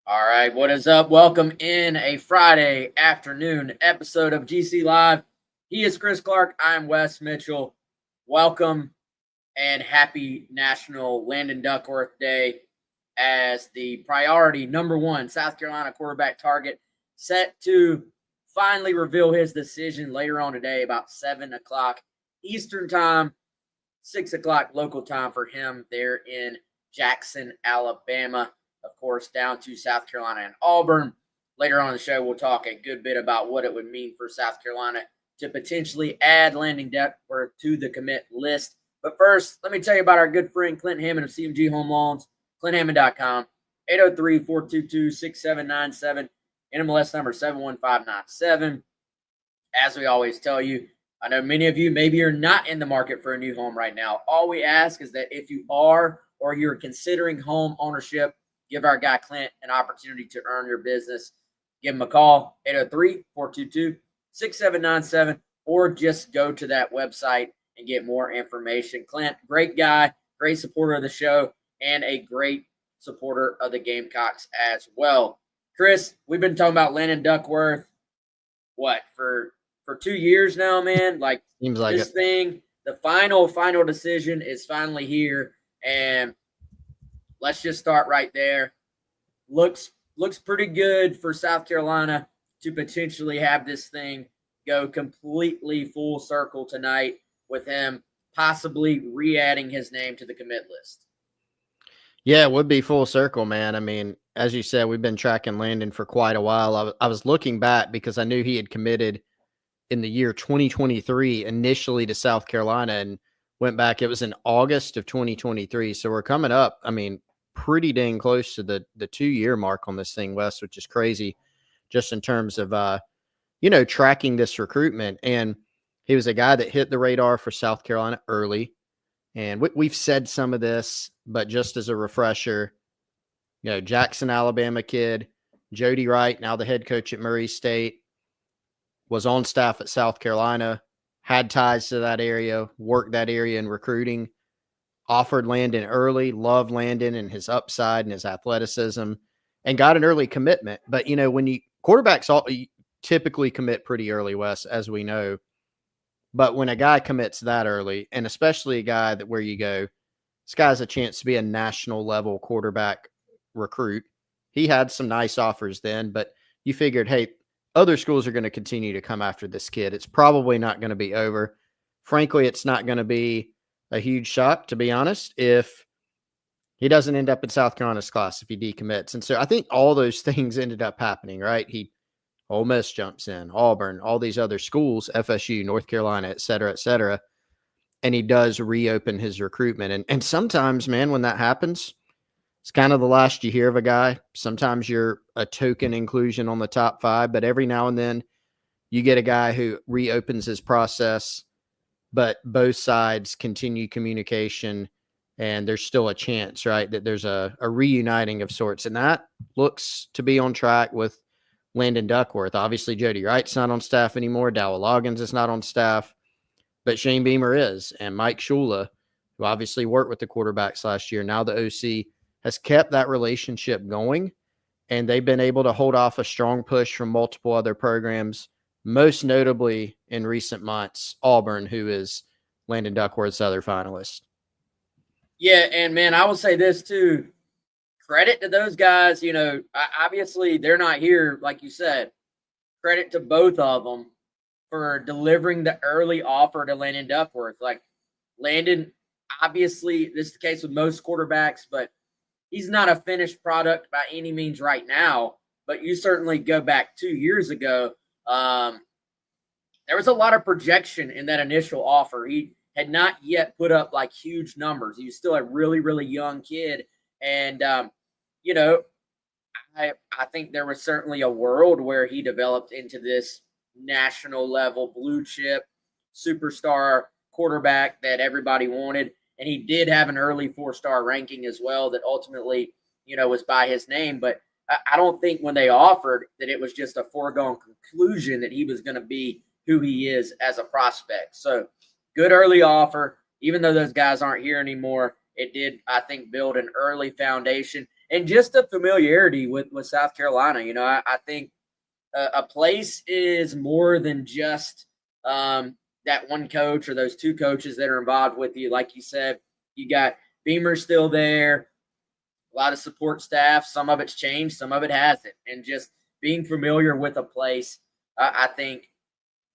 All right, what is up? Welcome in a Friday afternoon episode of GC Live. He is Chris Clark. I'm Wes Mitchell. Welcome and happy National Landon Duckworth Day as the priority number one South Carolina quarterback target set to finally reveal his decision later on today about 7 o'clock Eastern time, 6 o'clock local time for him there in Jackson, Alabama. Of course, down to South Carolina and Auburn. Later on in the show, we'll talk a good bit about what it would mean for South Carolina to potentially add Landon Duckworth to the commit list. But first, let me tell you about our good friend Clint Hammond of CMG Home Loans, ClintHammond.com, 803-422-6797, NMLS number 71597. As we always tell you, I know many of you, maybe you're not in the market for a new home right now. All we ask is that if you are or you're considering home ownership, give our guy Clint an opportunity to earn your business. Give him a call, 803-422-6797, or just go to that website and get more information. Clint, great guy, great supporter of the show, and a great supporter of the Gamecocks as well. Chris, we've been talking about Landon Duckworth, for 2 years now, man? Seems like this thing, the final decision is finally here, and let's just start right there. Looks pretty good for South Carolina to potentially have this thing go completely full circle tonight with him possibly re-adding his name to the commit list. Yeah, it would be full circle, man. I mean, as you said, we've been tracking Landon for quite a while. I was looking back because I knew he had committed in the year 2023 initially to South Carolina and went back. It was in August of 2023. So we're coming up, pretty dang close to the 2-year mark on this thing, Wes, which is crazy just in terms of, tracking this recruitment. And he was a guy that hit the radar for South Carolina early. And we've said some of this, but just as a refresher, Jackson, Alabama kid, Jody Wright, now the head coach at Murray State, was on staff at South Carolina, had ties to that area, worked that area in recruiting, offered Landon early, loved Landon and his upside and his athleticism, and got an early commitment. But, when quarterbacks typically commit pretty early, Wes, as we know. But when a guy commits that early, and especially a guy that where you go, this guy has a chance to be a national level quarterback recruit. He had some nice offers then, but you figured, hey, other schools are going to continue to come after this kid. It's probably not going to be over. Frankly, it's not going to be a huge shock, to be honest, if he doesn't end up in South Carolina's class, if he decommits. And so I think all those things ended up happening, right? Ole Miss jumps in, Auburn, all these other schools, FSU, North Carolina, et cetera, and he does reopen his recruitment. And sometimes, man, when that happens, it's kind of the last you hear of a guy. Sometimes you're a token inclusion on the top 5, but every now and then you get a guy who reopens his process, but both sides continue communication, and there's still a chance, right, that there's a reuniting of sorts. And that looks to be on track with Landon Duckworth. Obviously, Jody Wright's not on staff anymore. Dowell Loggins is not on staff, but Shane Beamer is. And Mike Shula, who obviously worked with the quarterbacks last year, now the OC, has kept that relationship going, and they've been able to hold off a strong push from multiple other programs, most notably in recent months, Auburn, who is Landon Duckworth's other finalist. Yeah, and man, I will say this too. Credit to those guys. Obviously they're not here, like you said. Credit to both of them for delivering the early offer to Landon Duckworth. Like, Landon, obviously, this is the case with most quarterbacks, but he's not a finished product by any means right now. But you certainly go back 2 years ago, there was a lot of projection in that initial offer. He had not yet put up like huge numbers. He was still a really, really young kid. And, I think there was certainly a world where he developed into this national level blue chip superstar quarterback that everybody wanted. And he did have an early 4-star ranking as well that ultimately, was by his name. But I don't think when they offered that it was just a foregone conclusion that he was going to be who he is as a prospect. So good early offer, even though those guys aren't here anymore. It did, I think, build an early foundation. and just the familiarity with South Carolina. You know, I think a place is more than just that one coach or those two coaches that are involved with you. Like you said, you got Beamer still there, a lot of support staff. Some of it's changed, some of it hasn't. And just being familiar with a place, I think,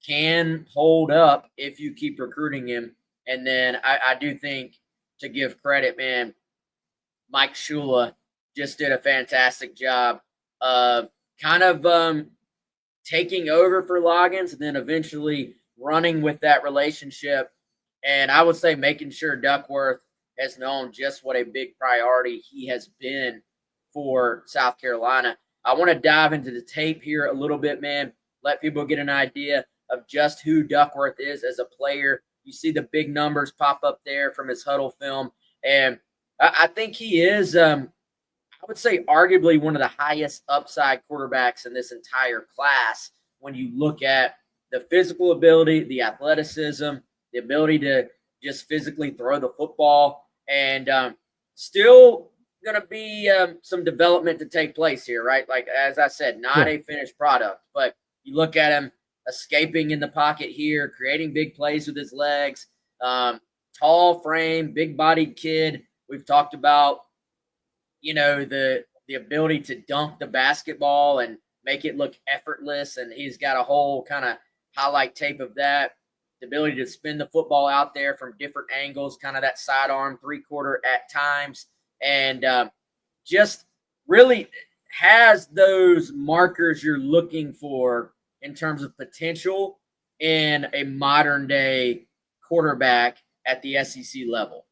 can hold up if you keep recruiting him. And then I do think, to give credit, man, Mike Shula just did a fantastic job of kind of taking over for Loggins and then eventually running with that relationship. And I would say making sure Duckworth has known just what a big priority he has been for South Carolina. I want to dive into the tape here a little bit, man, let people get an idea of just who Duckworth is as a player. You see the big numbers pop up there from his huddle film. And I think he is, I would say, arguably one of the highest upside quarterbacks in this entire class when you look at the physical ability, the athleticism, the ability to just physically throw the football, and still going to be some development to take place here, right? Like, as I said, not a finished product, but you look at him escaping in the pocket here, creating big plays with his legs, tall frame, big-bodied kid. We've talked about, you know, the ability to dunk the basketball and make it look effortless, and he's got a whole kind of highlight tape of that. The ability to spin the football out there from different angles, kind of that sidearm, three-quarter at times, and just really has those markers you're looking for in terms of potential in a modern-day quarterback at the SEC level.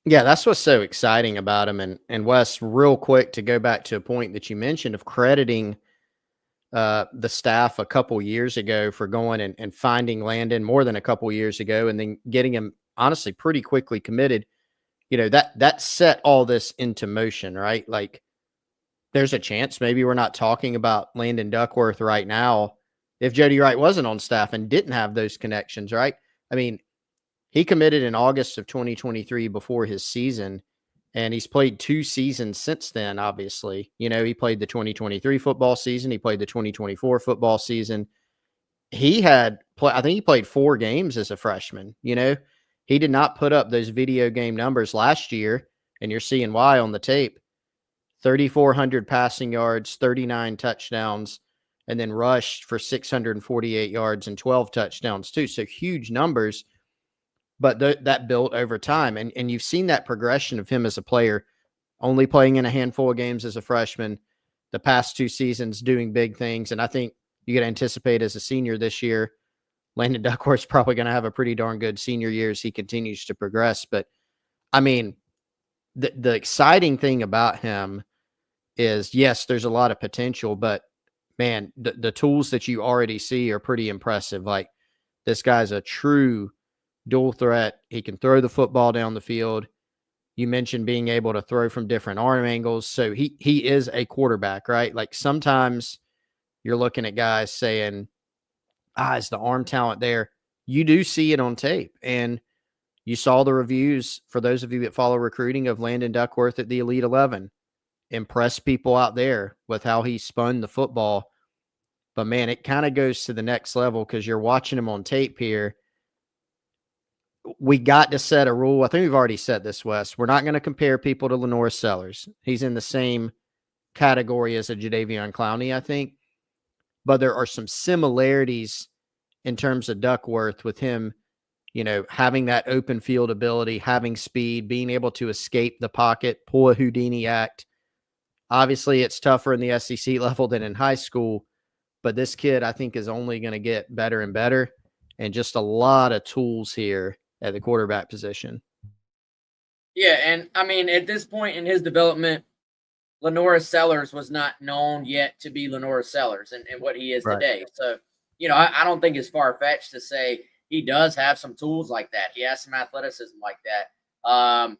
Yeah, that's what's so exciting about him. And Wes, real quick, to go back to a point that you mentioned of crediting the staff a couple years ago for going and finding Landon more than a couple years ago, and then getting him honestly pretty quickly committed. You know, that set all this into motion, right? Like, there's a chance maybe we're not talking about Landon Duckworth right now if Jody Wright wasn't on staff and didn't have those connections, right? I mean, he committed in August of 2023 before his season, and he's played 2 seasons since then, obviously. You know, he played the 2023 football season. He played the 2024 football season. I think he played 4 games as a freshman. You know, he did not put up those video game numbers last year, and you're seeing why on the tape. 3,400 passing yards, 39 touchdowns, and then rushed for 648 yards and 12 touchdowns too. So huge numbers. But that built over time. And you've seen that progression of him as a player, only playing in a handful of games as a freshman, the past 2 seasons doing big things. And I think you could anticipate as a senior this year, Landon Duckworth's probably going to have a pretty darn good senior year as he continues to progress. But, I mean, the exciting thing about him is, yes, there's a lot of potential, but, man, the tools that you already see are pretty impressive. Like, this guy's a true dual threat. He can throw the football down the field. You mentioned being able to throw from different arm angles. So he is a quarterback, right? Like, sometimes you're looking at guys saying, is the arm talent there? You do see it on tape. And you saw the reviews, for those of you that follow recruiting, of Landon Duckworth at the Elite 11. Impressed people out there with how he spun the football. But, man, it kind of goes to the next level because you're watching him on tape here. We got to set a rule. I think we've already said this, Wes. We're not going to compare people to Lenore Sellers. He's in the same category as a Jadeveon Clowney, I think. But there are some similarities in terms of Duckworth with him, you know, having that open field ability, having speed, being able to escape the pocket, pull a Houdini act. Obviously, it's tougher in the SEC level than in high school. But this kid, I think, is only going to get better and better. And just a lot of tools here at the quarterback position. Yeah, and I mean, at this point in his development, Lenora Sellers was not known yet to be Lenora Sellers and what he is today. So, you know, I don't think it's far-fetched to say he does have some tools like that. He has some athleticism like that.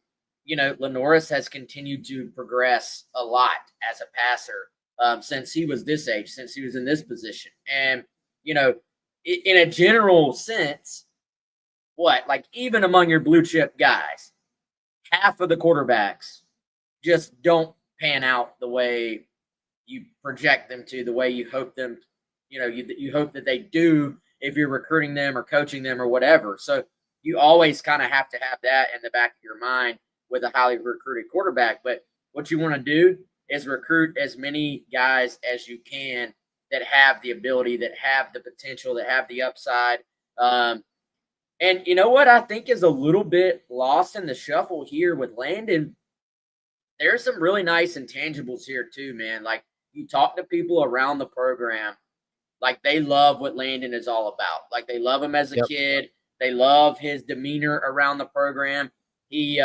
You know, Lenoris has continued to progress a lot as a passer since he was this age, since he was in this position. And, you know, in a general sense, like even among your blue chip guys, half of the quarterbacks just don't pan out the way you project them to, the way you hope them, you hope that they do if you're recruiting them or coaching them or whatever. So you always kind of have to have that in the back of your mind with a highly recruited quarterback. But what you want to do is recruit as many guys as you can that have the ability, that have the potential, that have the upside. And you know what I think is a little bit lost in the shuffle here with Landon? There's some really nice intangibles here too, man. Like, you talk to people around the program, like they love what Landon is all about. Like, they love him as a kid. They love his demeanor around the program. He,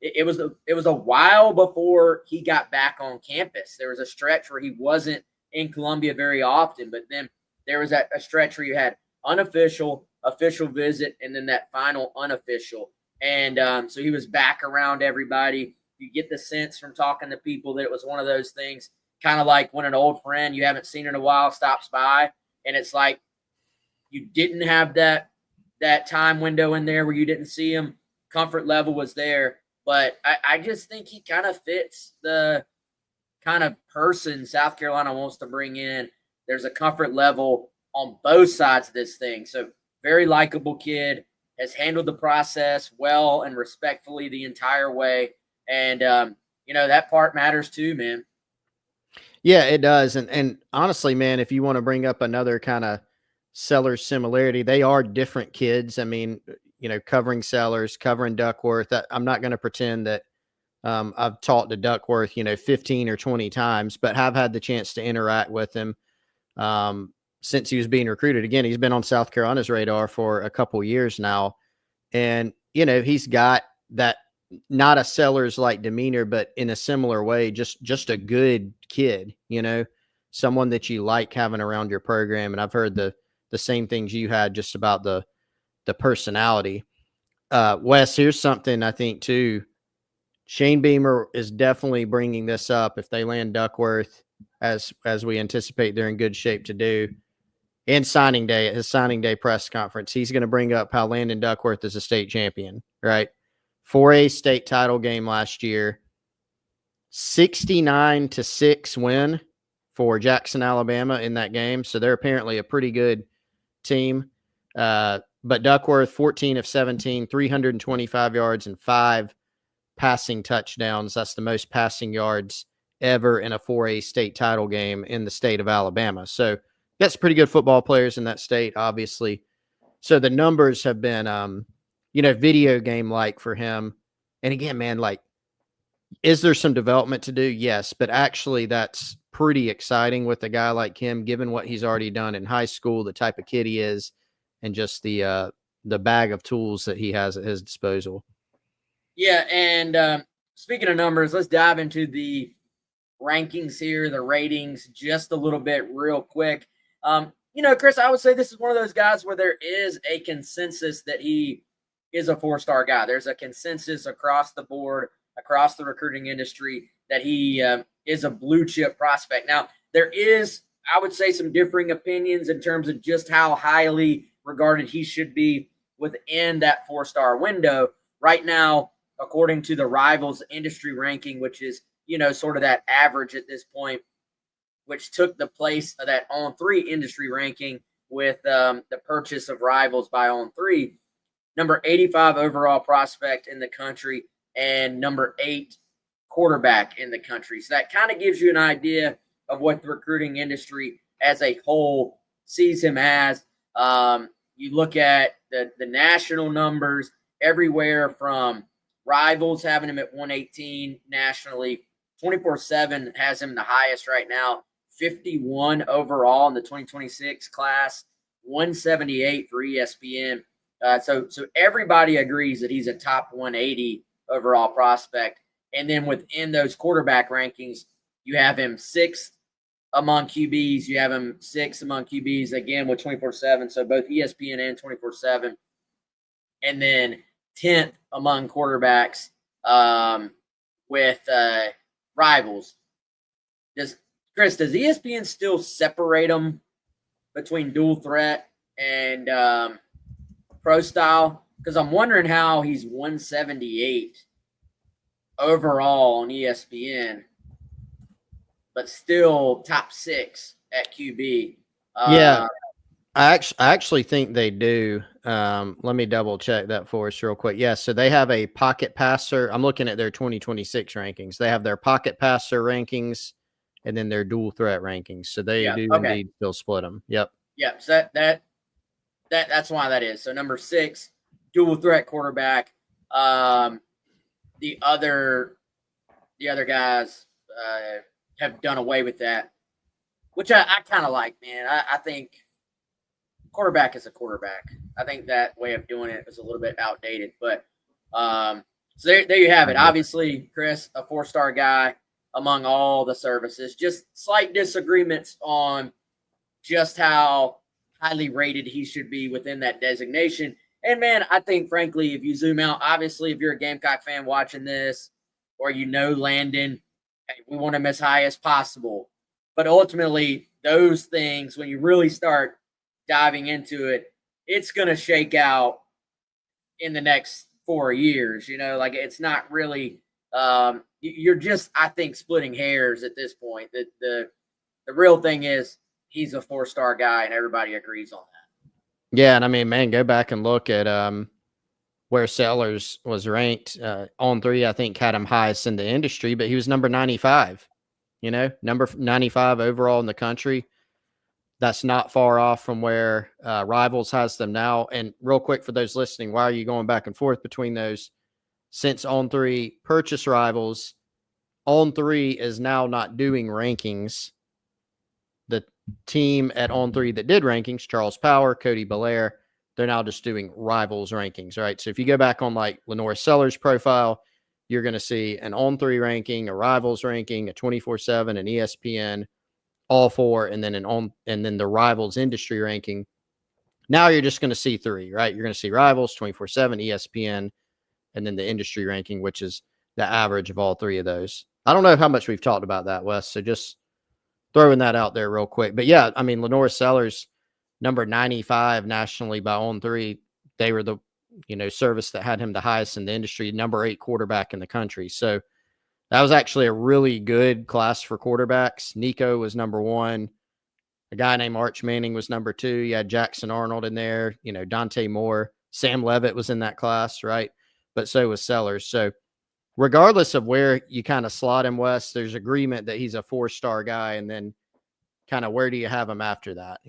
it was a while before he got back on campus. There was a stretch where he wasn't in Columbia very often, but then there was a stretch where you had unofficial, official visit, and then that final unofficial. And so he was back around everybody. You get the sense from talking to people that it was one of those things, kind of like when an old friend you haven't seen in a while stops by, and it's like you didn't have that time window in there where you didn't see him. Comfort level was there, but I just think he kind of fits the kind of person South Carolina wants to bring in. There's a comfort level on both sides of this thing. So very likable kid, has handled the process well and respectfully the entire way. And, that part matters too, man. Yeah, it does. And honestly, man, if you want to bring up another kind of Sellers similarity, they are different kids. I mean, covering Sellers, covering Duckworth. I'm not going to pretend that I've talked to Duckworth, 15 or 20 times, but have had the chance to interact with him since he was being recruited. Again, he's been on South Carolina's radar for a couple years now. And, he's got that, not a Sellers-like demeanor, but in a similar way, just a good kid, someone that you like having around your program. And I've heard the same things you had just about the personality. Wes, here's something I think too. Shane Beamer is definitely bringing this up if they land Duckworth, as we anticipate they're in good shape to do. And signing day, at his signing day press conference, he's going to bring up how Landon Duckworth is a state champion, right? 4A state title game last year, 69-6 win for Jackson, Alabama in that game. So they're apparently a pretty good team. But Duckworth, 14 of 17, 325 yards and 5 passing touchdowns. That's the most passing yards ever in a 4A state title game in the state of Alabama. So that's pretty good football players in that state, obviously. So the numbers have been, video game like for him. And again, man, like, is there some development to do? Yes, but actually that's pretty exciting with a guy like him, given what he's already done in high school, the type of kid he is, and just the bag of tools that he has at his disposal. Yeah, and speaking of numbers, let's dive into the rankings here, the ratings, just a little bit real quick. Chris, I would say this is one of those guys where there is a consensus that he is a 4-star guy. There's a consensus across the board, across the recruiting industry, that he is a blue chip prospect. Now, there is, I would say, some differing opinions in terms of just how highly regarded he should be within that 4-star window. Right now, according to the Rivals industry ranking, which is, sort of that average at this point, which took the place of that On3 industry ranking with the purchase of Rivals by On3, number 85 overall prospect in the country and number 8 quarterback in the country. So that kind of gives you an idea of what the recruiting industry as a whole sees him as. You look at the national numbers everywhere from Rivals having him at 118 nationally. 24/7 has him the highest right now, 51 overall in the 2026 class, 178 for ESPN. So everybody agrees that he's a top 180 overall prospect. And then within those quarterback rankings, you have him 6th among QBs. You have him 6th among QBs, again, with 24/7. So both ESPN and 24/7. And then 10th among quarterbacks with Rivals. Does ESPN still separate them between dual threat and pro style? Because I'm wondering how he's 178 overall on ESPN, but still top 6 at QB. Yeah, I actually think they do. Let me double check that for us real quick. Yeah, so they have a pocket passer. I'm looking at their 2026 rankings. They have their pocket passer rankings and then their dual threat rankings. So they Yeah. do Okay. indeed still split them. Yep. Yeah. So that's why that is. So number 6, dual threat quarterback. The other guys have done away with that, which I kind of like, man. I think quarterback is a quarterback. I think that way of doing it is a little bit outdated, but so there you have it. Obviously, Chris, a 4-star guy among all the services. Just slight disagreements on just how highly rated he should be within that designation. And man, I think frankly, if you zoom out, obviously, if you're a Gamecock fan watching this, or you know Landon, hey, we want him as high as possible. But ultimately, those things, when you really start diving into it, it's going to shake out in the next 4 years. Like it's not really. You're just, I think, splitting hairs at this point. The real thing is he's a 4-star guy, and everybody agrees on that. Yeah, and I mean, man, go back and look at where Sellers was ranked. On 3, I think had him highest in the industry, but he was number 95. Number 95 overall in the country. That's not far off from where Rivals has them now. And real quick for those listening, why are you going back and forth between those? Since On 3 purchased Rivals, On 3 is now not doing rankings. The team at On 3 that did rankings, Charles Power, Cody Belair, they're now just doing Rivals rankings, right? So if you go back on like Lenore Sellers' profile, you're going to see an On 3 ranking, a Rivals ranking, a 24/7, an ESPN, all 4, and then the Rivals industry ranking. Now you're just going to see 3, right? You're going to see Rivals, 24/7, ESPN, and then the industry ranking, which is the average of all 3 of those. I don't know how much we've talked about that, Wes, so just throwing that out there real quick. But yeah, I mean, Lenore Sellers, number 95 nationally by On 3, they were the service that had him the highest in the industry, number 8 quarterback in the country. So that was actually a really good class for quarterbacks. Nico was number 1. A guy named Arch Manning was number 2. You had Jackson Arnold in there, Dante Moore. Sam Levitt was in that class, right? But so was Sellers. So regardless of where you kind of slot him, West, there's agreement that he's a 4-star guy. And then kind of where do you have him after that,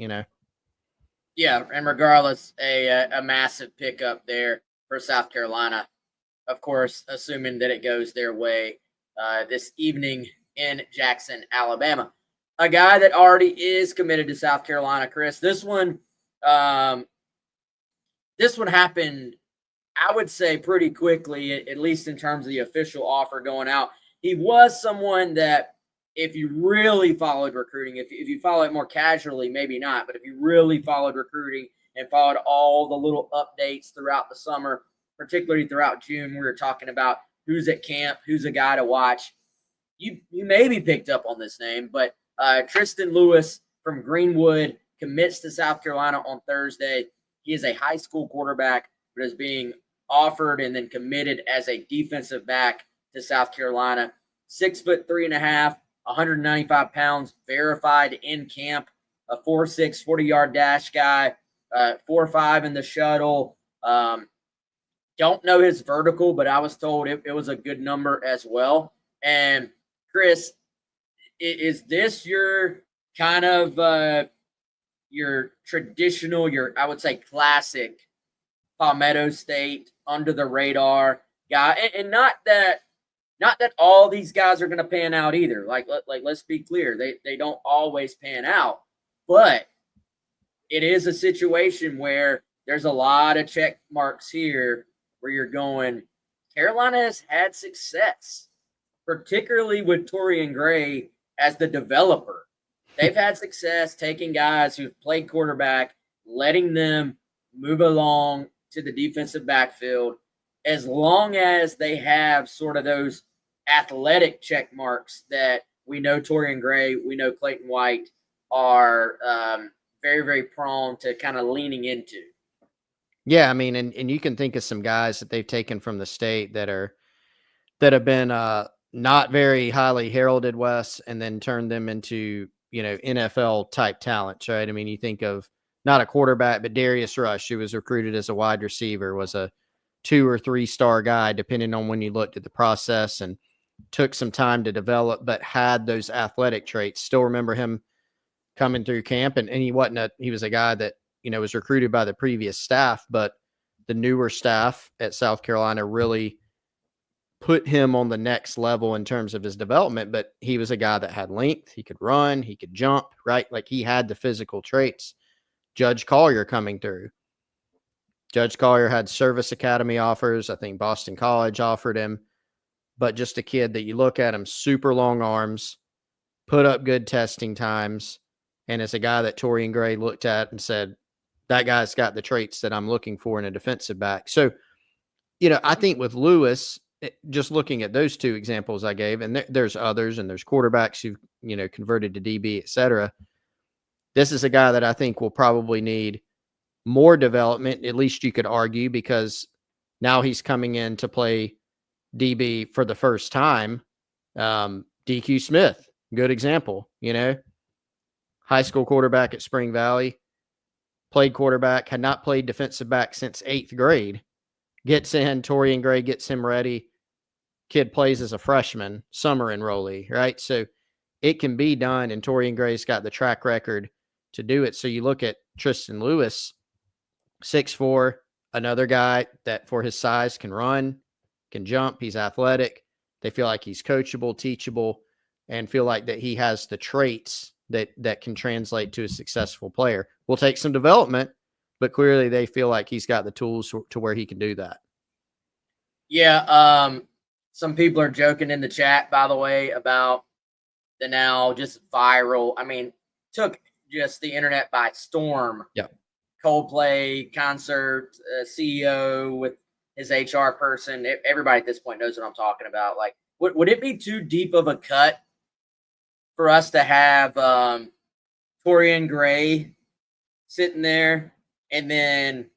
Yeah, and regardless, a massive pickup there for South Carolina. Of course, assuming that it goes their way this evening in Jackson, Alabama. A guy that already is committed to South Carolina, Chris. This one happened, I would say, pretty quickly, at least in terms of the official offer going out. He was someone that, if you really followed recruiting, if you follow it more casually, maybe not, but if you really followed recruiting and followed all the little updates throughout the summer, particularly throughout June, we were talking about who's at camp, who's a guy to watch. You maybe picked up on this name, but Triston Lewis from Greenwood commits to South Carolina on Thursday. He is a high school quarterback, but is being offered and then committed as a defensive back to South Carolina. 6'3.5", 195 pounds, verified in camp, a 4.6 40-yard dash guy, 4.5 in the shuttle. Don't know his vertical, but I was told it was a good number as well. And Chris, is this your kind of your traditional, I would say classic Palmetto State under the radar guy? And not that all these guys are going to pan out either. Like let's be clear, they don't always pan out, but it is a situation where there's a lot of check marks here where you're going, Carolina has had success, particularly with Torian Gray as the developer. They've had success taking guys who've played quarterback, letting them move along to the defensive backfield, as long as they have sort of those athletic check marks that we know Torian Gray, we know Clayton White are very, very prone to kind of leaning into. Yeah, I mean, and you can think of some guys that they've taken from the state that are that have been not very highly heralded, Wes, and then turned them into, NFL type talents, right? I mean, you think of not a quarterback, but Darius Rush, who was recruited as a wide receiver, was a 2 or 3 star guy, depending on when you looked at the process, and took some time to develop, but had those athletic traits. Still remember him coming through camp, and he was a guy that, was recruited by the previous staff, but the newer staff at South Carolina really put him on the next level in terms of his development. But he was a guy that had length, he could run, he could jump, right? Like, he had the physical traits. Judge Collier coming through. Judge Collier had service academy offers. I think Boston College offered him, but just a kid that you look at him, super long arms, put up good testing times, and is a guy that Torian Gray looked at and said, that guy's got the traits that I'm looking for in a defensive back. So, I think with Lewis, just looking at those 2 examples I gave, and there's others, and there's quarterbacks who, converted to DB, et cetera. This is a guy that I think will probably need more development, at least you could argue, because now he's coming in to play DB for the first time. DQ Smith, good example, high school quarterback at Spring Valley, played quarterback, had not played defensive back since 8th grade. Gets in, Torian Gray gets him ready. Kid plays as a freshman, summer enrollee, right? So it can be done, and Torian Gray's got the track record to do it. So you look at Triston Lewis, 6'4", another guy that for his size can run, can jump, he's athletic. They feel like he's coachable, teachable, and feel like that he has the traits that can translate to a successful player. Will take some development, but clearly they feel like he's got the tools to where he can do that. Yeah. Some people are joking in the chat, by the way, about the now just viral. I mean, took just the internet by storm. Yeah. Coldplay concert, CEO with his HR person. Everybody at this point knows what I'm talking about. Like, would it be too deep of a cut for us to have Torian Gray sitting there and then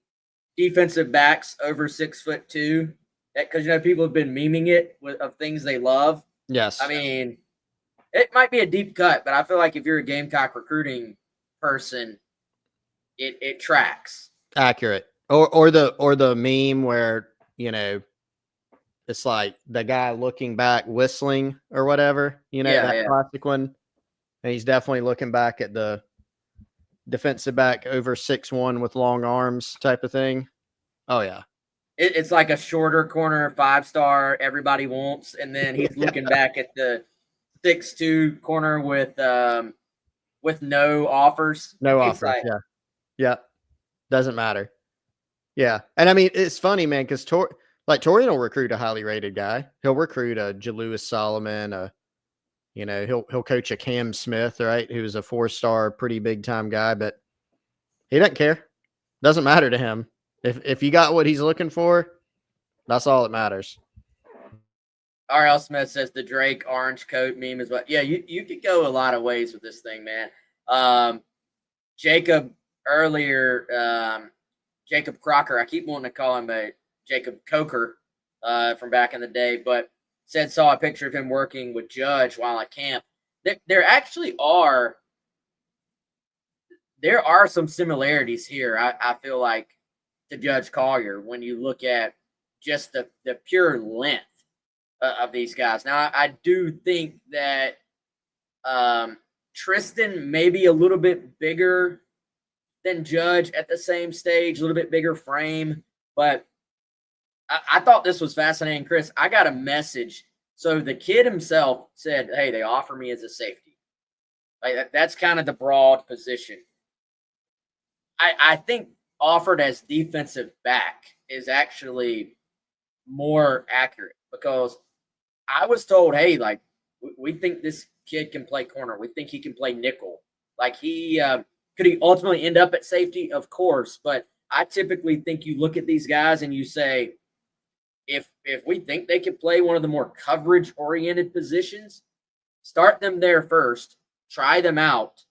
defensive backs over 6'2"? Because people have been memeing it of things they love. Yes. I mean, it might be a deep cut, but I feel like if you're a Gamecock recruiting person, it tracks. Accurate. Or the meme where, it's like the guy looking back whistling or whatever, classic one. And he's definitely looking back at the defensive back over 6'1" with long arms type of thing. Oh yeah. It's like a shorter corner 5-star everybody wants, and then he's looking back at the 6'2" corner with no offers. No offers. Like, yeah. Doesn't matter. Yeah. And I mean, it's funny, man, because Torian will recruit a highly rated guy. He'll recruit a Jalewis Solomon, he'll coach a Cam Smith, right, who's a 4-star, pretty big time guy, but he doesn't care. Doesn't matter to him. If you got what he's looking for, that's all that matters. R.L. Smith says the Drake orange coat meme is what. Yeah, you could go a lot of ways with this thing, man. Jacob earlier, Jacob Crocker. I keep wanting to call him a Jacob Coker from back in the day, but saw a picture of him working with Judge while at camp. There actually are some similarities here. I feel like to Judge Collier when you look at just the pure length of these guys. Now, I do think that Tristan may be a little bit bigger than Judge at the same stage, a little bit bigger frame, but I thought this was fascinating. Chris, I got a message. So the kid himself said, hey, they offer me as a safety. Like, that's kind of the broad position. I think offered as defensive back is actually more accurate because I was told, hey, like, we think this kid can play corner. We think he can play nickel. Like, could he ultimately end up at safety? Of course. But I typically think you look at these guys and you say, if we think they can play one of the more coverage-oriented positions, start them there first, try them out.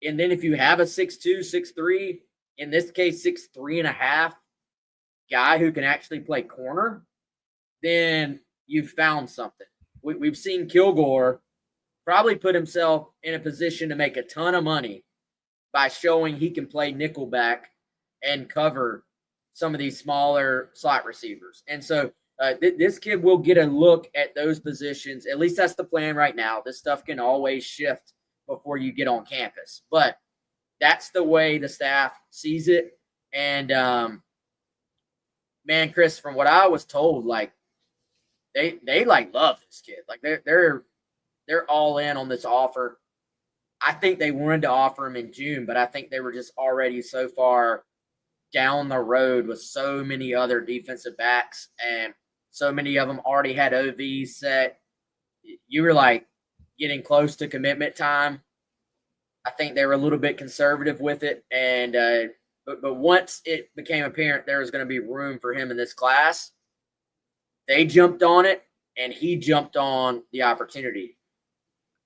And then if you have a 6'2", 6'3", in this case, 6'3.5" guy who can actually play corner, then you've found something. We've seen Kilgore probably put himself in a position to make a ton of money by showing he can play nickelback and cover some of these smaller slot receivers. And so this kid will get a look at those positions. At least that's the plan right now. This stuff can always shift before you get on campus. But that's the way the staff sees it. And, man, Chris, from what I was told, like, they like love this kid. Like, they're all in on this offer. I think they wanted to offer him in June, but I think they were just already so far down the road with so many other defensive backs, and so many of them already had OVs set. You were like getting close to commitment time. I think they were a little bit conservative with it, and but once it became apparent there was going to be room for him in this class, they jumped on it, and he jumped on the opportunity.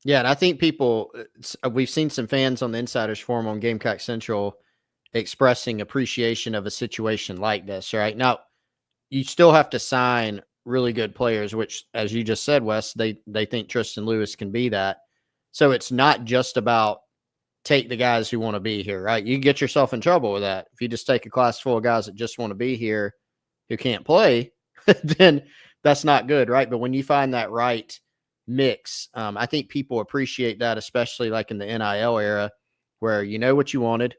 Yeah, and I think we've seen some fans on the Insiders Forum on Gamecock Central expressing appreciation of a situation like this, right? Now, you still have to sign really good players, which, as you just said, Wes, they think Triston Lewis can be that. So it's not just about take the guys who want to be here, right? You get yourself in trouble with that. If you just take a class full of guys that just want to be here who can't play, then that's not good, right? But when you find that right mix, I think people appreciate that, especially like in the NIL era where you know what you wanted,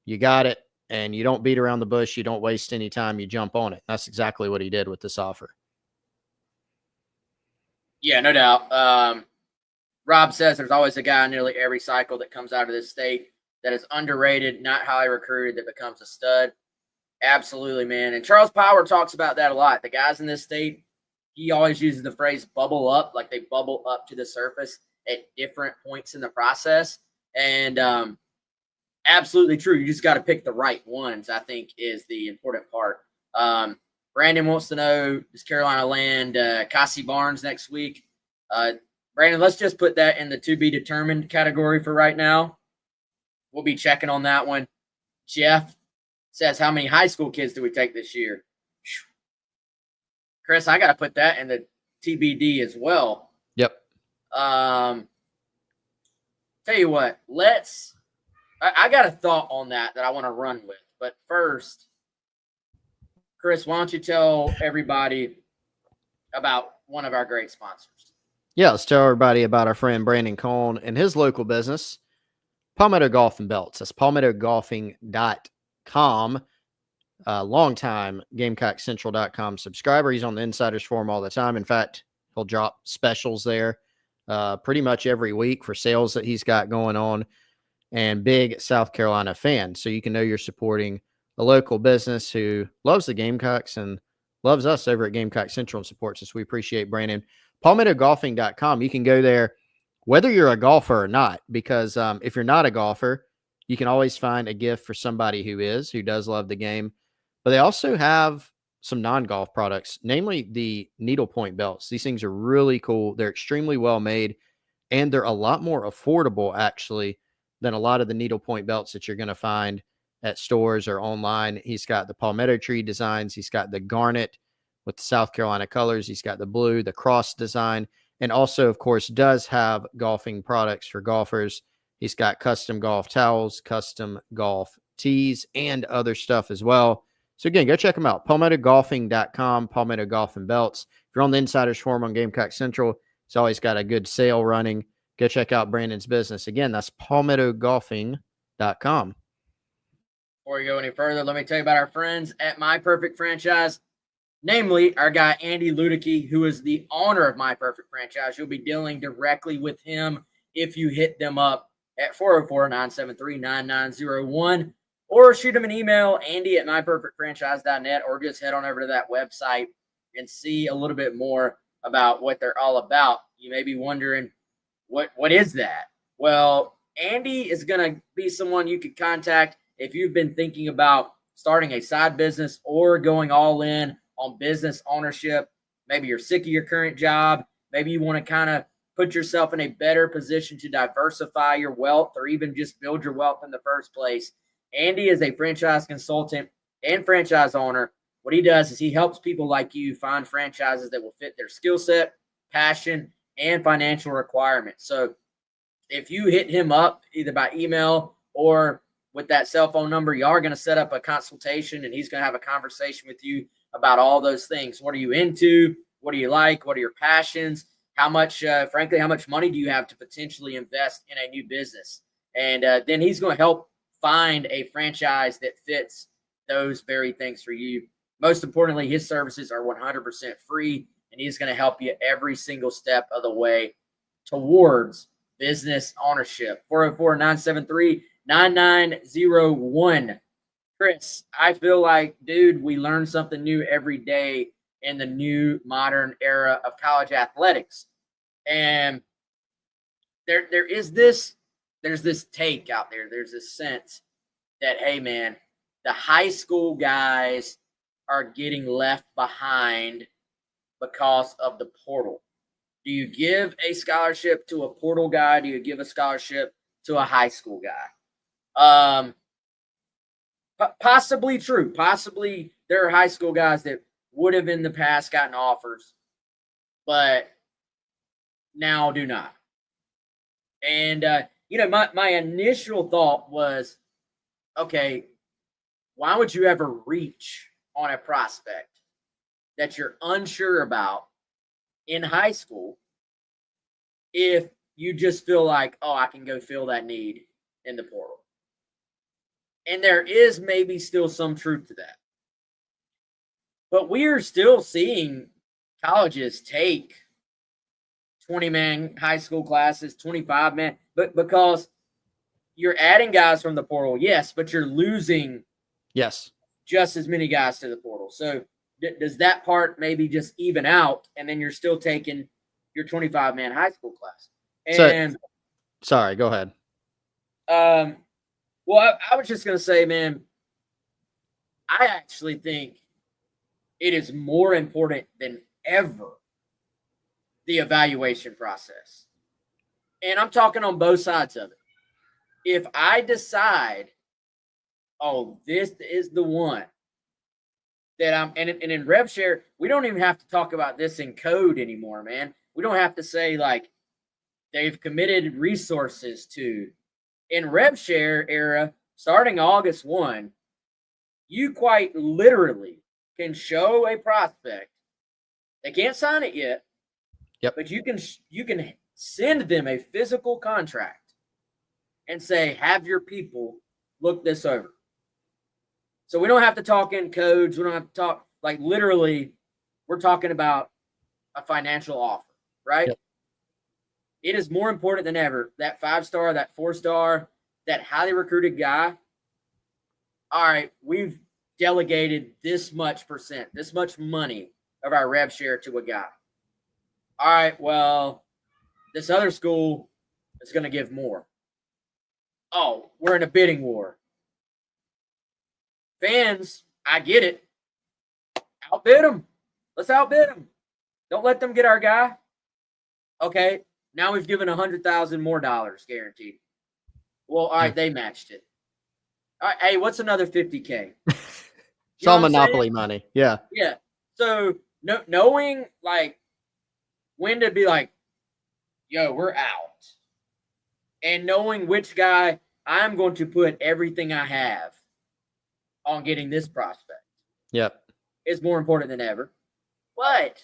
you got it, and you don't beat around the bush, you don't waste any time, you jump on it. That's exactly what he did with this offer. Yeah, no doubt. Rob says there's always a guy in nearly every cycle that comes out of this state that is underrated, not highly recruited, that becomes a stud. Absolutely, man. And Charles Power talks about that a lot. The guys in this state, he always uses the phrase bubble up, like they bubble up to the surface at different points in the process. And absolutely true. You just got to pick the right ones, I think, is the important part. Brandon wants to know, does Carolina land Cassie Barnes next week? Brandon, let's just put that in the to be determined category for right now. We'll be checking on that one. Jeff says, how many high school kids do we take this year? Chris, I got to put that in the TBD as well. Yep. Tell you what, I got a thought on that I want to run with. But first, Chris, why don't you tell everybody about one of our great sponsors? Yeah, let's tell everybody about our friend Brandon Cohn and his local business, Palmetto Golf and Belts. That's palmettogolfing.com. Longtime GamecockCentral.com subscriber. He's on the Insiders Forum all the time. In fact, he'll drop specials there pretty much every week for sales that he's got going on, and big South Carolina fan. So you can know you're supporting a local business who loves the Gamecocks and loves us over at Gamecock Central and supports us. We appreciate Brandon. PalmettoGolfing.com. You can go there whether you're a golfer or not, because if you're not a golfer, you can always find a gift for somebody who does love the game. But they also have some non-golf products, namely the needlepoint belts. These things are really cool. They're extremely well made, and they're a lot more affordable, actually, than a lot of the needlepoint belts that you're going to find at stores or online. He's got the palmetto tree designs. He's got the garnet with the South Carolina colors. He's got the blue, the cross design, and also, of course, does have golfing products for golfers. He's got custom golf towels, custom golf tees, and other stuff as well. So again, go check them out. PalmettoGolfing.com, Palmetto Golf and Belts. If you're on the Insiders Forum on Gamecock Central, it's always got a good sale running. Go check out Brandon's business. Again, that's PalmettoGolfing.com. Before we go any further, let me tell you about our friends at My Perfect Franchise, namely our guy Andy Luedecke, who is the owner of My Perfect Franchise. You'll be dealing directly with him if you hit them up at 404-973-9901, or shoot them an email, andy@myperfectfranchise.net, or just head on over to that website and see a little bit more about what they're all about. You may be wondering, what is that? Well, Andy is going to be someone you could contact if you've been thinking about starting a side business or going all in on business ownership. Maybe you're sick of your current job. Maybe you want to kind of put yourself in a better position to diversify your wealth or even just build your wealth in the first place. Andy is a franchise consultant and franchise owner what he does is he helps people like you find franchises that will fit their skill set, passion, and financial requirements. So if you hit him up either by email or with that cell phone number, y'all are going to set up a consultation, and he's going to have a conversation with you about all those things. What are you into? What do you like? What are your passions? How much, frankly, how much money do you have to potentially invest in a new business? And then he's going to help find a franchise that fits those very things for you. Most importantly, his services are 100% free, and he's going to help you every single step of the way towards business ownership. 404-973-9901. Chris, I feel like, dude, we learn something new every day in the new modern era of college athletics. And there's this take out there. There's this sense that, hey, man, the high school guys are getting left behind because of the portal. Do you give a scholarship to a portal guy? Do you give a scholarship to a high school guy? Possibly true. Possibly there are high school guys that would have in the past gotten offers, but now do not. And, my initial thought was, okay, why would you ever reach on a prospect that you're unsure about in high school if you just feel like, oh, I can go fill that need in the portal? And there is maybe still some truth to that. But we are still seeing colleges take 20-man high school classes, 25-man, but because you're adding guys from the portal, yes, but you're losing just as many guys to the portal. So does that part maybe just even out, and then you're still taking your 25-man high school class? And sorry, go ahead. Well, I was just going to say, man, I actually think it is more important than ever, the evaluation process. And I'm talking on both sides of it. If I decide, oh, this is the one that I'm, and in RevShare, we don't even have to talk about this in code anymore, man. We don't have to say, like, they've committed resources to. In RevShare era, starting August 1, you quite literally can show a prospect. They can't sign it yet, but you can send them a physical contract and say, have your people look this over. So we don't have to talk in codes. We don't have to talk, like, literally, we're talking about a financial offer, right? Yep. It is more important than ever, that 5-star, that 4-star, that highly recruited guy. All right, we've delegated this much percent, this much money of our rev share to a guy. All right, well, this other school is going to give more. Oh, we're in a bidding war. Fans, I get it. Outbid them. Let's outbid them. Don't let them get our guy. Okay, now we've given $100,000 more guaranteed. Well, all right, they matched it. All right, hey, what's another $50K? It's all monopoly money. Yeah. Yeah. So knowing, like, when to be like, yo, we're out. And knowing which guy I'm going to put everything I have on getting this prospect. Yep. Is more important than ever. But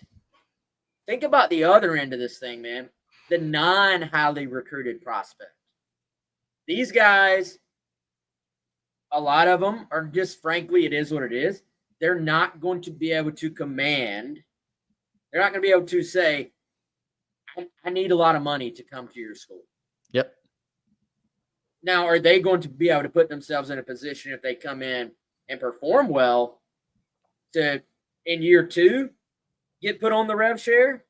think about the other end of this thing, man. The non-highly recruited prospect. These guys, a lot of them are just, frankly, it is what it is. They're not going to be able to command. They're not going to be able to say, I need a lot of money to come to your school. Yep. Now, are they going to be able to put themselves in a position if they come in and perform well to, in year 2, get put on the rev share?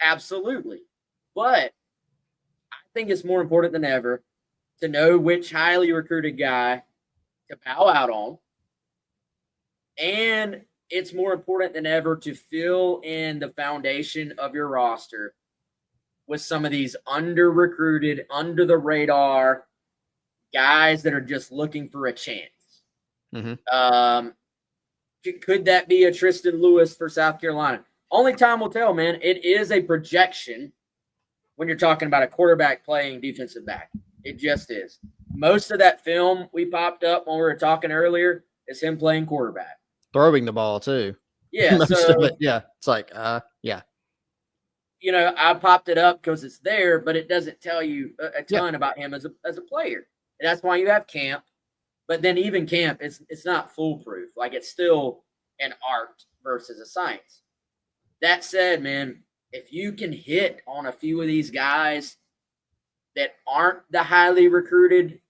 Absolutely. But I think it's more important than ever to know which highly recruited guy to bow out on. And it's more important than ever to fill in the foundation of your roster with some of these under-recruited, under-the-radar guys that are just looking for a chance. Mm-hmm. Could that be a Triston Lewis for South Carolina? Only time will tell, man. It is a projection when you're talking about a quarterback playing defensive back. It just is. Most of that film we popped up when we were talking earlier is him playing quarterback. Throwing the ball, too. Yeah, Most so, of it, yeah. It's like, yeah. You know, I popped it up because it's there, but it doesn't tell you a ton about him as a player. And that's why you have camp. But then even camp, it's not foolproof. Like, it's still an art versus a science. That said, man, if you can hit on a few of these guys that aren't the highly recruited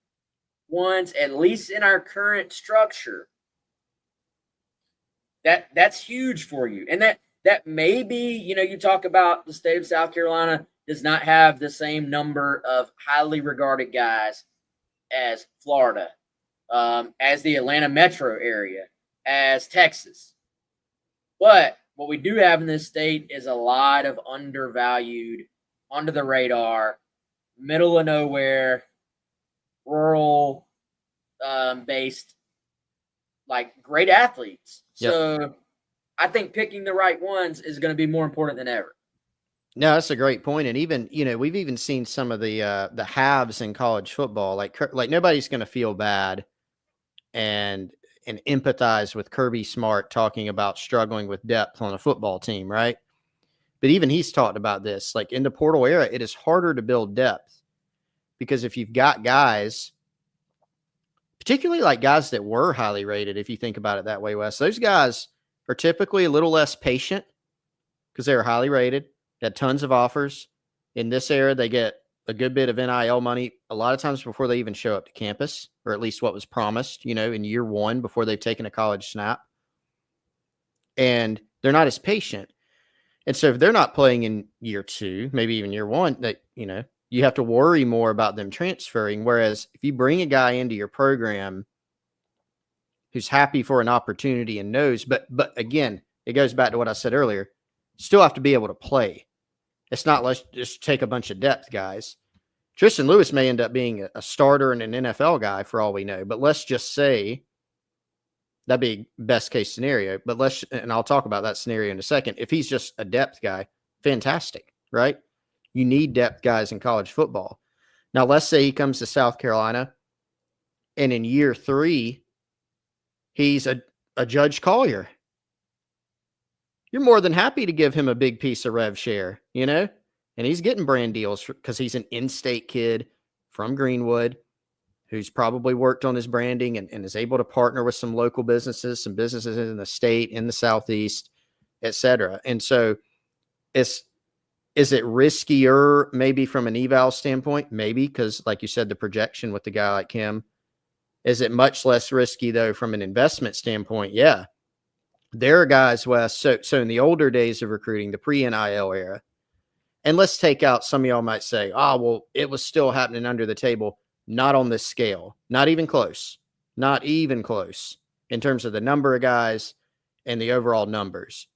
ones, at least in our current structure, that's huge for you. And that may be, you know, you talk about the state of South Carolina does not have the same number of highly regarded guys as Florida, as the Atlanta metro area, as Texas. But what we do have in this state is a lot of undervalued, under the radar, middle of nowhere, rural based, like, great athletes. Yep. So I think picking the right ones is going to be more important than ever. No, that's a great point. And even, you know, we've even seen some of the halves in college football. Like nobody's going to feel bad and empathize with Kirby Smart talking about struggling with depth on a football team, right? But even he's talked about this. Like, in the portal era, it is harder to build depth because if you've got guys, particularly like guys that were highly rated, if you think about it that way, Wes, those guys are typically a little less patient because they were highly rated, had tons of offers. In this era, they get a good bit of NIL money a lot of times before they even show up to campus, or at least what was promised, you know, in year one before they've taken a college snap. And they're not as patient. And so if they're not playing in year two, maybe even year one, that, you know, you have to worry more about them transferring. Whereas if you bring a guy into your program who's happy for an opportunity and knows, but again, it goes back to what I said earlier, still have to be able to play. It's not let's just take a bunch of depth guys. Tristan Lewis may end up being a starter and an NFL guy for all we know, but let's just say that'd be best case scenario. But and I'll talk about that scenario in a second. If he's just a depth guy, fantastic, right? You need depth guys in college football. Now, let's say he comes to South Carolina and in year 3, he's a Judge Collier. You're more than happy to give him a big piece of rev share, you know? And he's getting brand deals because he's an in-state kid from Greenwood who's probably worked on his branding and is able to partner with some local businesses, some businesses in the state, in the Southeast, et cetera. And so is it riskier maybe from an eval standpoint? Maybe, because like you said, the projection with the guy like him. Is it much less risky, though, from an investment standpoint? Yeah. There are guys, Wes, so in the older days of recruiting, the pre-NIL era, and let's take out, some of y'all might say, well, it was still happening under the table. Not on this scale. Not even close. Not even close in terms of the number of guys and the overall numbers.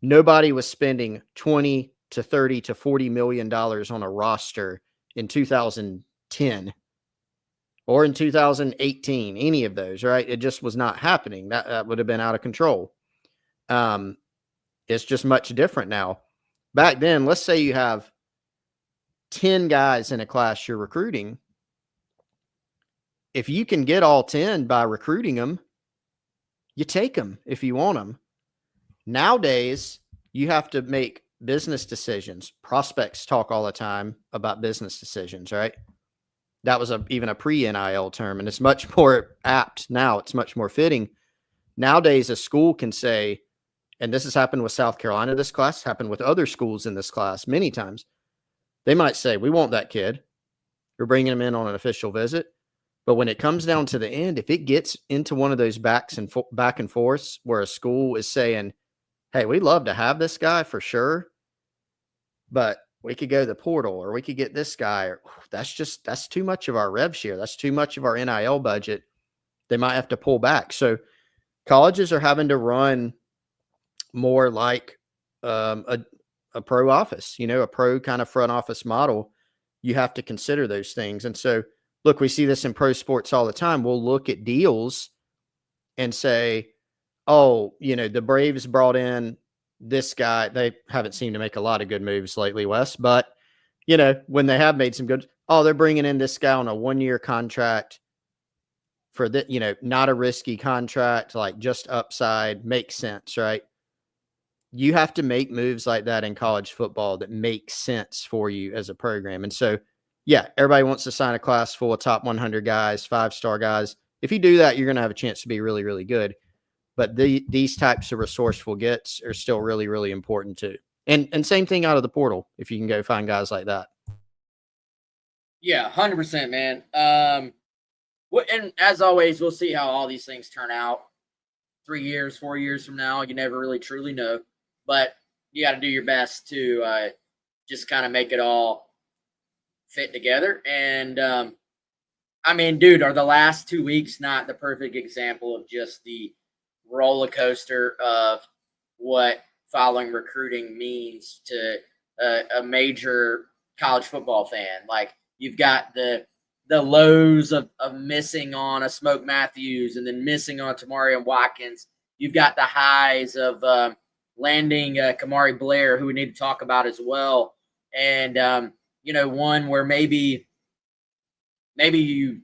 Nobody was spending $20 to $30 to $40 million on a roster in 2010 or in 2018, any of those, right? It just was not happening. That would have been out of control. It's just much different now. Back then, let's say you have 10 guys in a class you're recruiting. If you can get all 10 by recruiting them, you take them if you want them. Nowadays, you have to make business decisions. Prospects talk all the time about business decisions, right? That was even a pre-NIL term, and it's much more apt now. It's much more fitting. Nowadays, a school can say, and this has happened with South Carolina, this class, happened with other schools in this class many times. They might say, we want that kid. We're bringing him in on an official visit. But when it comes down to the end, if it gets into one of those back and forths where a school is saying, hey, we'd love to have this guy for sure, but we could go to the portal or we could get this guy, or that's too much of our rev share. That's too much of our NIL budget. They might have to pull back. So colleges are having to run more like a pro office, a pro kind of front office model. You have to consider those things. And so, look, we see this in pro sports all the time. We'll look at deals and say, oh, the Braves brought in this guy. They haven't seemed to make a lot of good moves lately, Wes, but when they have made some good, they're bringing in this guy on a 1-year contract for not a risky contract, like just upside, makes sense, right? You have to make moves like that in college football that make sense for you as a program. And so, yeah, everybody wants to sign a class full of top 100 guys, 5-star guys. If you do that, you're going to have a chance to be really, really good. But these types of resourceful gets are still really, really important too. And same thing out of the portal, if you can go find guys like that. Yeah, 100%, man. And as always, we'll see how all these things turn out. 3 years, 4 years from now, you never really truly know. But you got to do your best to just kind of make it all fit together. And I mean, dude, are the last 2 weeks not the perfect example of just the roller coaster of what following recruiting means to a major college football fan? Like, you've got the lows of missing on a Smoke Matthews and then missing on Tamari and Watkins. You've got the highs of landing Kamari Blair, who we need to talk about as well. And, one where maybe you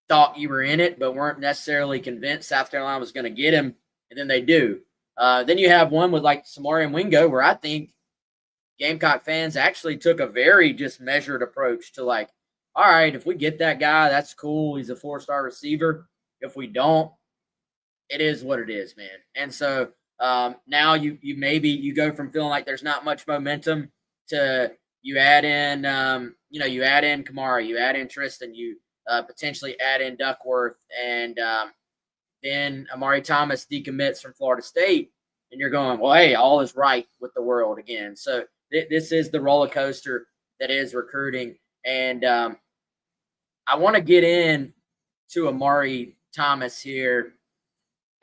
thought you were in it, but weren't necessarily convinced South Carolina was going to get him, and then they do. Then you have one with like Samari and Wingo, where I think Gamecock fans actually took a very just measured approach to like, all right, if we get that guy, that's cool. He's a 4-star receiver. If we don't, it is what it is, man. And so now you go from feeling like there's not much momentum to you add in, you add in Kamari, you add in Triston, you potentially add in Duckworth, and then Amari Thomas decommits from Florida State, and you're going, well, hey, all is right with the world again. So this is the roller coaster that is recruiting. And I want to get in to Amari Thomas here,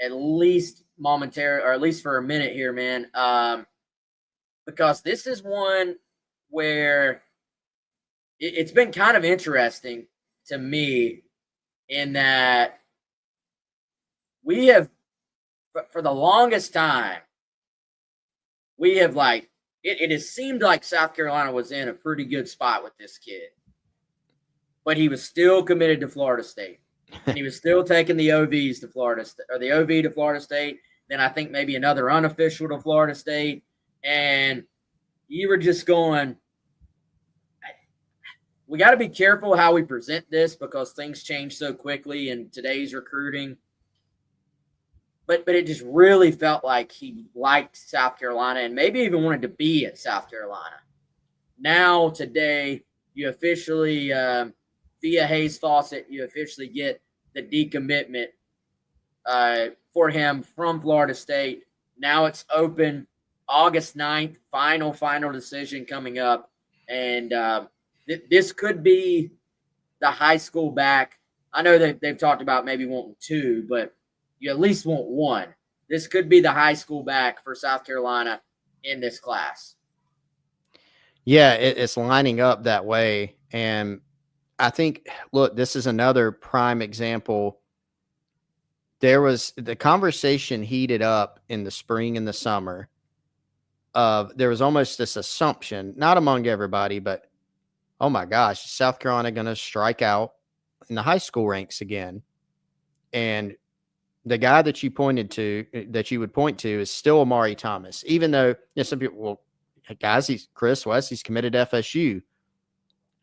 at least momentarily, or at least for a minute here, man, because this is one where it's been kind of interesting to me in that we have, for the longest time, we have like, it has seemed like South Carolina was in a pretty good spot with this kid, but he was still committed to Florida State, and he was still taking the OVs to Florida State, or the OV to Florida State. Then I think maybe another unofficial to Florida State, and you were just going, we got to be careful how we present this because things change so quickly in today's recruiting. But it just really felt like he liked South Carolina and maybe even wanted to be at South Carolina. Now, today, you officially, via Hayes Fawcett, you officially get the decommitment for him from Florida State. Now it's open August 9th, final decision coming up. And this could be the high school back. I know that they've talked about maybe wanting 2, but you at least want 1. This could be the high school back for South Carolina in this class. Yeah, it's lining up that way. And I think, look, this is another prime example. There was the conversation heated up in the spring and the summer of there was almost this assumption, not among everybody, but, oh my gosh, is South Carolina going to strike out in the high school ranks again? And the guy that you would point to is still Amari Thomas, even though some people, well, guys, he's committed to FSU.